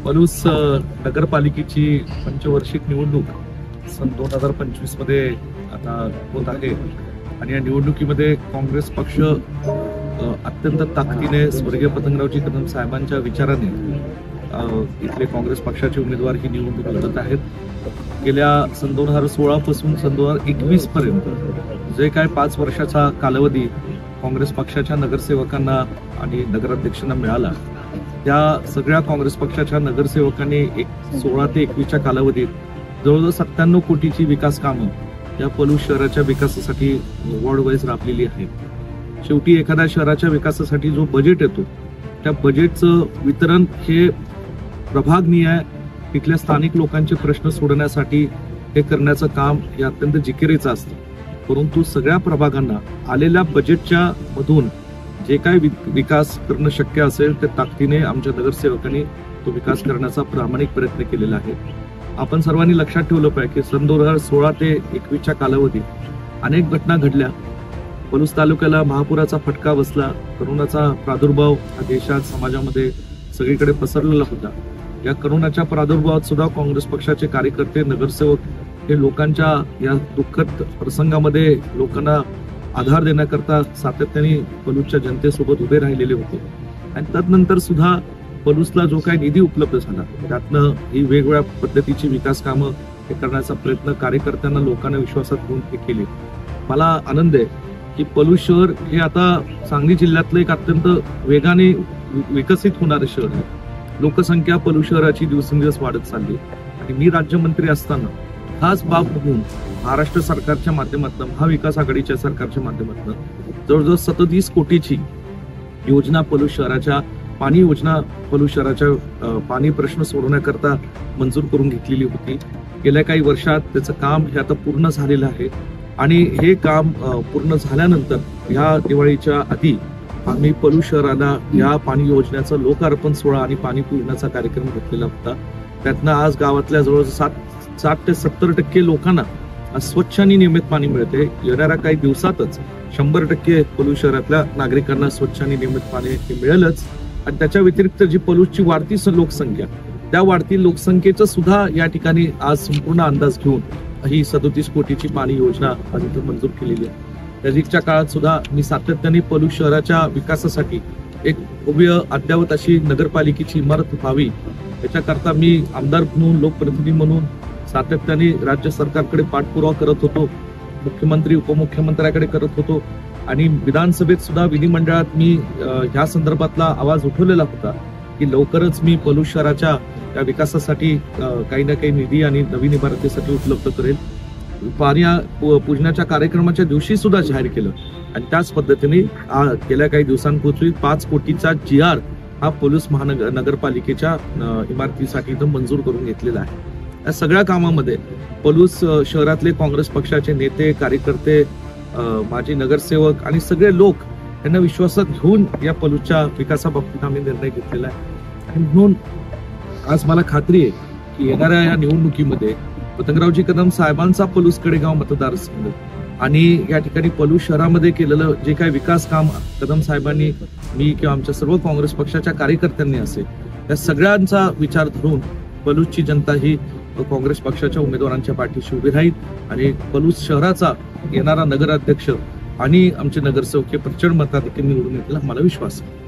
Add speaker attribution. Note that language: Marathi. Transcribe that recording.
Speaker 1: पलूस नगरपालिकेची पंचवार्षिक निवडणूक सन 2025 मध्ये आता होत आहे आणि या निवडणुकीमध्ये काँग्रेस पक्ष अत्यंत ताकदीने स्वर्गीय पतंगरावजी कदम साहेबांच्या विचाराने इथले काँग्रेस पक्षाचे उमेदवार ही निवडणूक लढत आहेत। गेल्या सन 2016 पासून सन 2021 पर्यंत जे काय 5 वर्षाचा कालावधी काँग्रेस पक्षाच्या नगरसेवकांना आणि नगराध्यक्षांना मिळाला, त्या सगळ्या काँग्रेस पक्षाच्या नगरसेवकांनी 16 ते 21च्या कालावधीत जवळजवळ 97 कोटीची विकास कामं या पलूस शहराच्या विकासासाठी वॉर्ड वाईज राबलेली आहेत। शेवटी एखाद्या शहराच्या विकासासाठी जो बजेट येतो त्या बजेटचं वितरण हे प्रभागनिहाय तिथल्या स्थानिक लोकांचे प्रश्न सोडवण्यासाठी हे करण्याचं काम हे अत्यंत जिकिरीचं असतं। परंतु सगळ्या प्रभागांना आलेल्या बजेटच्या मधून जे काय विकास करणं शक्य असेल ते ताकदीने आमच्या नगरसेवकांनी तो विकास करण्याचा प्रामाणिक प्रयत्न केलेला आहे। आपण सर्वांनी लक्षात ठेवलं पाहिजे की सन 2016 ते 21च्या कालावधीत अनेक घटना घडल्या। पलूस तालुक्याला महापुराचा फटका बसला, करोनाचा प्रादुर्भाव हा देशात समाजामध्ये सगळीकडे पसरलेला होता। या करोनाच्या प्रादुर्भावात सुद्धा काँग्रेस पक्षाचे कार्यकर्ते नगरसेवक हे लोकांच्या या दुःखद प्रसंगामध्ये लोकांना आधार देण्याकरता सातत्याने पलूसच्या जनतेसोबत उभे राहिलेले होते आणि त्यानंतर सुद्धा पलूसला जो काही निधी उपलब्ध झाला त्यातनं ही वेगवेगळ्या पद्धतीची विकास कामं हे करण्याचा प्रयत्न कार्यकर्त्यांना लोकांना विश्वासात घेऊन हे केले। मला आनंद आहे की पलूस शहर हे आता सांगली जिल्ह्यातलं एक अत्यंत वेगाने विकसित होणारे शहर आहे। लोकसंख्या पलूस शहराची दिवसेंदिवस वाढत चालली आणि मी राज्यमंत्री असताना खास बाब म्हणून महाराष्ट्र सरकारच्या माध्यमातून महाविकास आघाडीच्या सरकारच्या माध्यमातून जवळजवळ 37 कोटीची योजना पलूस शहराच्या पाणी योजना पलूस शहराच्या पाणी प्रश्न सोडवण्याकरता मंजूर करून घेतलेली होती। गेल्या काही वर्षात त्याचं काम हे आता पूर्ण झालेलं आहे आणि हे काम पूर्ण झाल्यानंतर ह्या दिवाळीच्या आधी आम्ही पलूस शहराला या पाणी योजनेचा लोकार्पण सोहळा आणि पाणी पुरवण्याचा कार्यक्रम घेतलेला होता। त्यातनं आज गावातल्या जवळ 60 ते 70% लोकांना स्वच्छ आणि नियमित पाणी मिळते। येणाऱ्या काही दिवसातच 100% पलूस शहरातल्या नागरिकांना स्वच्छ आणि नियमित पाणी हे मिळेलच आणि त्याच्या व्यतिरिक्त जी पलूसची वाढती लोकसंख्या त्या वाढती लोकसंख्येचं सुद्धा या ठिकाणी आज संपूर्ण अंदाज घेऊन ही 37 कोटीची पाणी योजना आज इथं मंजूर केलेली आहे। नजीकच्या काळात सुद्धा मी सातत्याने पलूस शहराच्या विकासासाठी एक भव्य अद्ययावत अशी नगरपालिकेची इमारत व्हावी याच्याकरता मी आमदार म्हणून लोकप्रतिनिधी म्हणून सातत्याने राज्य सरकारकडे पाठपुरावा करत होतो, मुख्यमंत्री उपमुख्यमंत्र्याकडे करत होतो आणि विधानसभेत सुद्धा विधिमंडळात मी ह्या संदर्भातला आवाज उठवलेला होता की लवकरच मी पलूस शहराच्या या विकासासाठी काही ना काही निधी आणि नवीन इमारतीसाठी उपलब्ध करेल। पाणी पूजनाच्या कार्यक्रमाच्या दिवशी सुद्धा जाहीर केलं आणि त्याच पद्धतीने गेल्या काही दिवसांपूर्वी 5 कोटीचा GR हा पलूस नगरपालिकेच्या इमारतीसाठी इथं मंजूर करून घेतलेला आहे। या सगळ्या कामामध्ये पलूस शहरातले काँग्रेस पक्षाचे नेते कार्यकर्ते माजी नगरसेवक आणि सगळे लोक यांना विश्वासात घेऊन या पलूसच्या विकासाबाबतीत आम्ही निर्णय घेतलेला आहे आणि म्हणून आज मला खात्री आहे की येणाऱ्या या निवडणुकीमध्ये पतंगरावजी कदम साहेबांचा पलूस कडेगाव मतदारसंघ आणि या ठिकाणी पलूस शहरामध्ये केलेलं जे काही विकास काम कदम साहेबांनी मी किंवा आमच्या सर्व काँग्रेस पक्षाच्या कार्यकर्त्यांनी असेल या सगळ्यांचा विचार धरून पलूसची जनता ही काँग्रेस पक्षाच्या उमेदवारांच्या पाठीशी उभी राहील आणि पलूस शहराचा येणारा नगराध्यक्ष आणि आमचे नगरसेवक हे प्रचंड मताधिक्याने निवडून येतील मला विश्वास आहे।